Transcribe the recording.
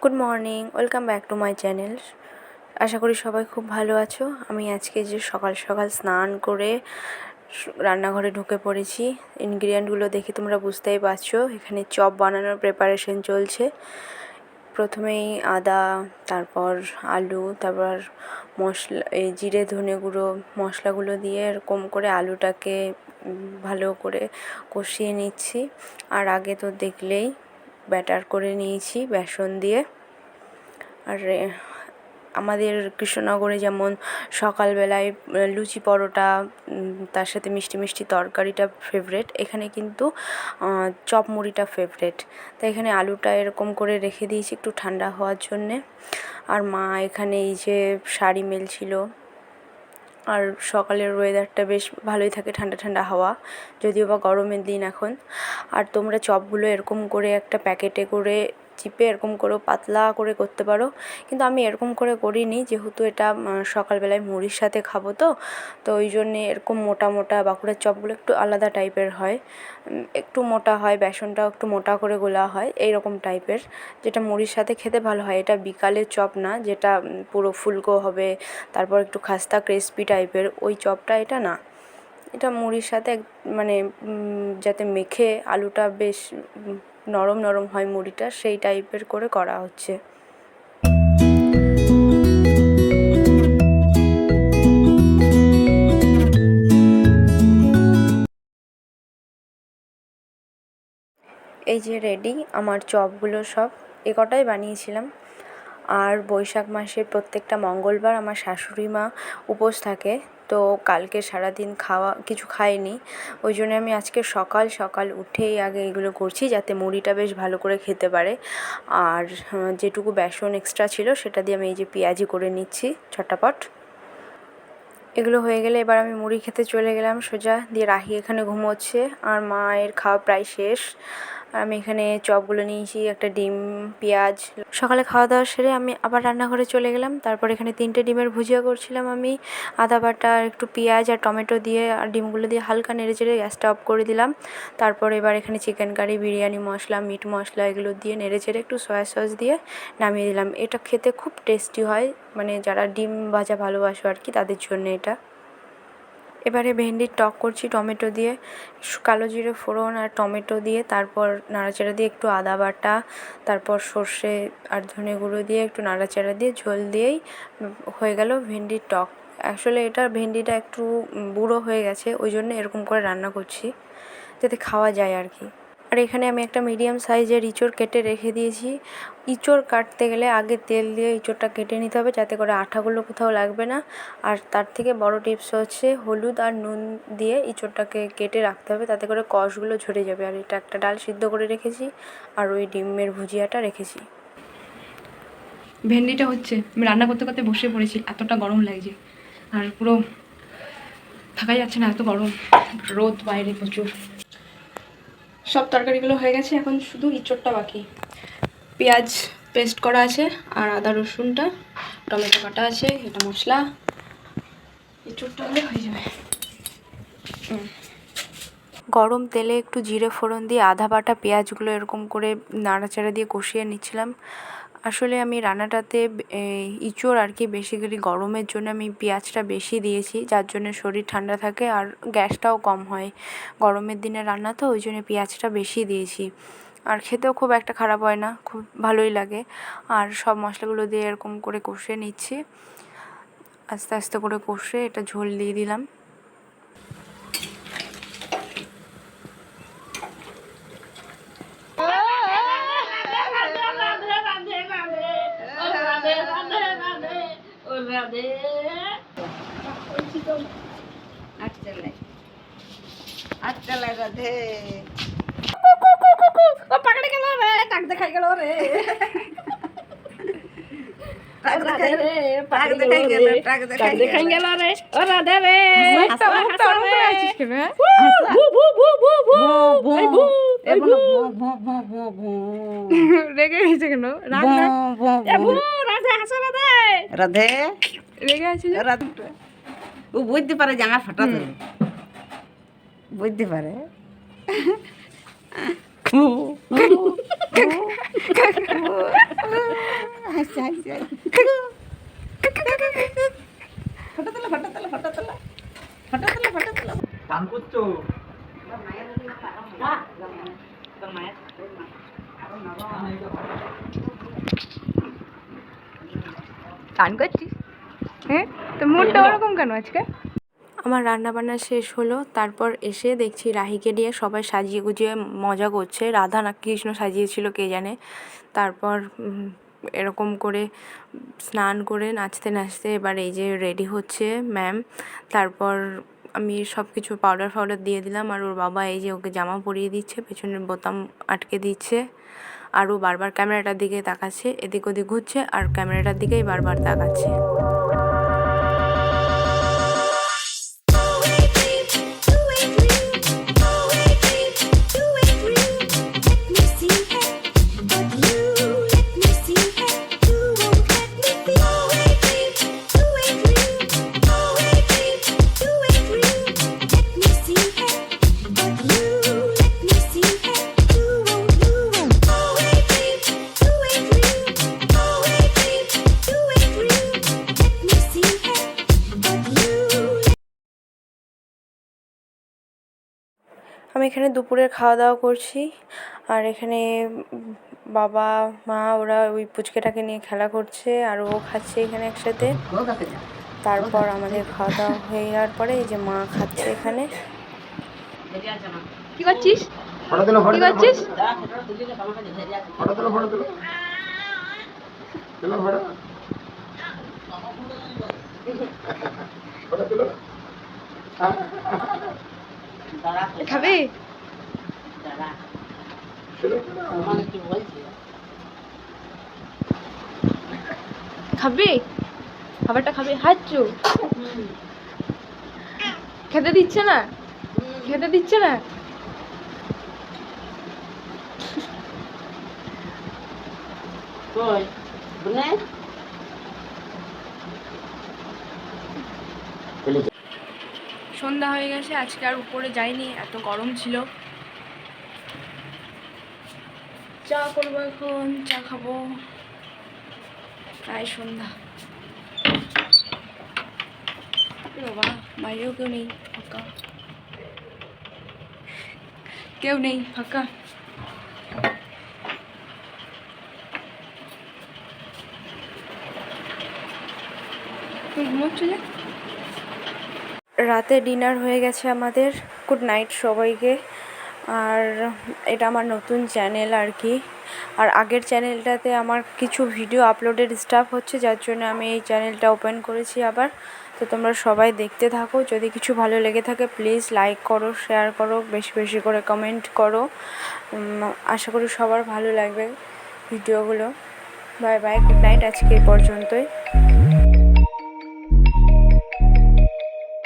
Good morning, welcome back to my channel. আশা করি সবাই খুব ভালো আছো। আমি আজকে যে সকাল সকাল স্নান করে রান্নাঘরে ঢুকে পড়েছি। ইনগ্রিডিয়েন্টগুলো দেখে তোমরা বুঝতেই পারছো, এখানে চপ বানানোর প্রিপারেশন চলছে। প্রথমেই আদা, তারপর আলু, তারপর মশলা, এই জিরে ধনে গুঁড়ো মশলাগুলো দিয়ে এরকম করে আলুটাকে ভালো করে কষিয়ে নিচ্ছি। আর আগে তো দেখলেই ব্যাটার করে নিয়েছি বেসন দিয়ে। আর আমাদের কৃষ্ণনগরে যেমন সকালবেলায় লুচি পরোটা, তার সাথে মিষ্টি মিষ্টি তরকারিটা ফেভারেট, এখানে কিন্তু চপ মুড়িটা ফেভারেট। তাই এখানে আলুটা এরকম করে রেখে দিয়েছি একটু ঠান্ডা হওয়ার জন্যে। আর মা এখানে এই যে শাড়ি মেলছিল। আর সকালের ওয়েদারটা বেশ ভালোই থাকে, ঠান্ডা ঠান্ডা হাওয়া, যদিও বা গরমের দিন এখন। আর তোমরা চপগুলো এরকম করে একটা প্যাকেটে করে চিপে এরকম করেও পাতলা করে করতে পারো, কিন্তু আমি এরকম করে করিনি, যেহেতু এটা সকালবেলায় মুড়ির সাথে খাবো। তো ওই জন্যে এরকম মোটা মোটা বাঁকুড়ার চপগুলো একটু আলাদা টাইপের হয়, একটু মোটা হয়, বেসনটাও একটু মোটা করে গোলা হয়, এইরকম টাইপের, যেটা মুড়ির সাথে খেতে ভালো হয়। এটা বিকালের চপ না, যেটা পুরো ফুলকো হবে, তারপর একটু খাস্তা ক্রিসপি টাইপের, ওই চপটা এটা না। এটা মুড়ির সাথে মানে যাতে মেখে আলুটা বেশ নরম নরম হয় মুড়িটা, সেই টাইপের করে করা হচ্ছে। এই যে রেডি আমার চপগুলো, সব এ কটাই বানিয়েছিলাম। আর বৈশাখ মাসের প্রত্যেকটা মঙ্গলবার আমার শাশুড়ি মা উপোস থাকে, তো কালকে সারাদিন কিছু খাইনি। ওই জন্য আমি আজকে সকাল সকাল উঠেই আগে এগুলো করছি, যাতে মুড়িটা বেশ ভালো করে খেতে পারে। আর যেটুকু বেসন এক্সট্রা ছিল সেটা দিয়ে আমি এই যে পেঁয়াজি করে নিচ্ছি ছটাপট। এগুলো হয়ে গেলে এবার আমি মুড়ি খেতে চলে গেলাম সোজা। দিয়ে রাহি এখানে ঘুমোচ্ছে, আর মায়ের খাওয়া প্রায় শেষ। আর আমি এখানে চপগুলো নিয়েছি, একটা ডিম, পেঁয়াজ। সকালে খাওয়া দাওয়া সেরে আমি আবার রান্নাঘরে চলে গেলাম। তারপর এখানে 3টে ডিমের ভুজিয়া করছিলাম আমি, আদা বাটা আর একটু পেঁয়াজ আর টমেটো দিয়ে, আর ডিমগুলো দিয়ে হালকা নেড়ে চেড়ে গ্যাসটা অফ করে দিলাম। তারপর এবার এখানে চিকেন কারি, বিরিয়ানি মশলা, মিট মশলা এগুলো দিয়ে নেড়ে চেড়ে একটু সয়া সস দিয়ে নামিয়ে দিলাম। এটা খেতে খুব টেস্টি হয়, মানে যারা ডিম ভাজা ভালোবাসো আর কি, তাদের জন্য এটা। এবারে ভেন্ডির টক করছি টমেটো দিয়ে, কালো জিরে ফোড়ন আর টমেটো দিয়ে, তারপর নাড়াচাড়া দিয়ে একটু আদা বাটা, তারপর সর্ষে আর ধনে গুঁড়ো দিয়ে একটু নাড়াচাড়া দিয়ে ঝোল দিয়েই হয়ে গেল ভেন্ডির টক। আসলে এটা ভেন্ডিটা একটু বুড়ো হয়ে গেছে, ওই জন্য এরকম করে রান্না করছি, যাতে খাওয়া যায় আর কি। আর এখানে আমি একটা মিডিয়াম সাইজের ইঁচড় কেটে রেখে দিয়েছি। ইঁচড় কাটতে গেলে আগে তেল দিয়ে ইঁচড়টা কেটে নিতে হবে, যাতে করে আঠাগুলো কোথাও লাগবে না। আর তার থেকে বড় টিপস হচ্ছে হলুদ আর নুন দিয়ে ইঁচড়টাকে কেটে রাখতে হবে, তাতে করে কষগুলো ঝরে যাবে। আর এটা একটা ডাল সিদ্ধ করে রেখেছি, আর ওই ডিমের ভুজিয়াটা রেখেছি। ভেন্ডিটা হচ্ছে, আমি রান্না করতে করতে বসে পড়েছি, এতটা গরম লাগছে, আর পুরো থাকা যাচ্ছে না, এত গরম, রোদ বাইরে প্রচুর। সব তরকারিগুলো হয়ে গেছে, এখন শুধু ইঁচড়টা বাকি। পেঁয়াজ পেস্ট করা আছে, আর আদা রসুনটা, টমেটো কাটা আছে, এটা মশলা, ইঁচড়টা হলে হয়ে যাবে। গরম তেলে একটু জিরে ফোড়ন দিয়ে আধা বাটা পেঁয়াজগুলো এরকম করে নাড়াচাড়া দিয়ে কষিয়ে নিচ্ছিলাম। আসলে আমি রান্নাটাতে ইঁচড় আর কি বেসিক্যালি গরমের জন্য আমি পেঁয়াজটা বেশি দিয়েছি, যার জন্য শরীর ঠান্ডা থাকে আর গ্যাসটাও কম হয়। গরমের দিনে রান্না তো, ওই জন্য পেঁয়াজটা বেশি দিয়েছি। আর খেতেও খুব একটা খারাপ হয় না, খুব ভালোই লাগে। আর সব মশলাগুলো দিয়ে এরকম করে কষিয়ে নিচ্ছি, আস্তে আস্তে করে কষে এটা ঝোল দিয়ে দিলাম। রাধে ও পাকড়ে গেল রে, টাক দেখাই গেল রে, টাক দেখাই রে, টাক দেখাই গেল টাক টাক দেখাই গেল রে, ও রাধে রে, হাসা হাসা রে, আছিস কেন? ভু ভু ভু ভু ভু, এই ভু, এই ভু, রেগে গেছে কেন? রাধে, এ ভু, রাধে, হাসা রাধে, রাধে রেগে আছে যে। রাধে ও বুঝতে পারে জামা ফাটা ধরে, বুঝতে পারে। হাসছে হাসছে ফটো তোলা ফটো তোলা ফটো তোলা ফটো তোলা ফটো তোলা গান করছো? গান করছিস? হ্যাঁ, তো মুডটা ওরকম কেন আজকে? আমার রান্নাবান্না শেষ হলো, তারপর এসে দেখছি রাহিকে নিয়ে সবাই সাজিয়ে গুজিয়ে মজা করছে। রাধা না কৃষ্ণ সাজিয়েছিল কে জানে। তারপর এরকম করে স্নান করে নাচতে নাচতে এবার এই যে রেডি হচ্ছে ম্যাম। তারপর আমি সব কিছু পাউডার ফাউডার দিয়ে দিলাম, আর ওর বাবা এই যে ওকে জামা পরিয়ে দিচ্ছে, পেছনের বোতাম আটকে দিচ্ছে, আর ও বারবার ক্যামেরাটার দিকে তাকাচ্ছে, এদিক ওদিক ঘুরছে আর ক্যামেরাটার দিকেই বারবার তাকাচ্ছে। আমি এখানে দুপুরের খাওয়া দাওয়া করছি, আর এখানে বাবা মা ওরা ওই পুচকেটাকে নিয়ে খেলা করছে, আর ও খাচ্ছে এখানে একসাথে। তারপর আমাদের খাওয়া দাওয়া হয়ে যাওয়ার পরে এই যে মা খাচ্ছে এখানে। কি করছিস? ফটো তোলো, ফটো কি তোলো, করছিস? ফটো তোলো, ফটো তোলো, তোলো ফটো, ফটো তোলো। খাবে? খাবে? খাবারটা খাবে? হাঁচু খেতে দিচ্ছে না, খেতে দিচ্ছে না। সন্ধ্যা হয়ে গেছে, আজকে আর উপরে যাইনি, এত গরম ছিল। চা করবো এখন, চা খাবো, প্রায় সন্ধ্যা। বাবা বাইরেও কেউ নেই, ফাঁকা, কেউ নেই, ফাঁকা। তুই ঘুমোচ্ছ যে? রাতে ডিনার হয়ে গেছে আমাদের। গুড নাইট সবাইকে। আর এটা আমার নতুন চ্যানেল আর কি, আর আগের চ্যানেলটাতে আমার কিছু ভিডিও আপলোডের স্টাফ হচ্ছে, যার জন্য আমি এই চ্যানেলটা ওপেন করেছি আবার। তো তোমরা সবাই দেখতে থাকো, যদি কিছু ভালো লেগে থাকে প্লিজ লাইক করো, শেয়ার করো, বেশি বেশি করে কমেন্ট করো। আশা করি সবার ভালো লাগবে ভিডিওগুলো। বাই বাই, গুড নাইট, আজকে এই পর্যন্তই।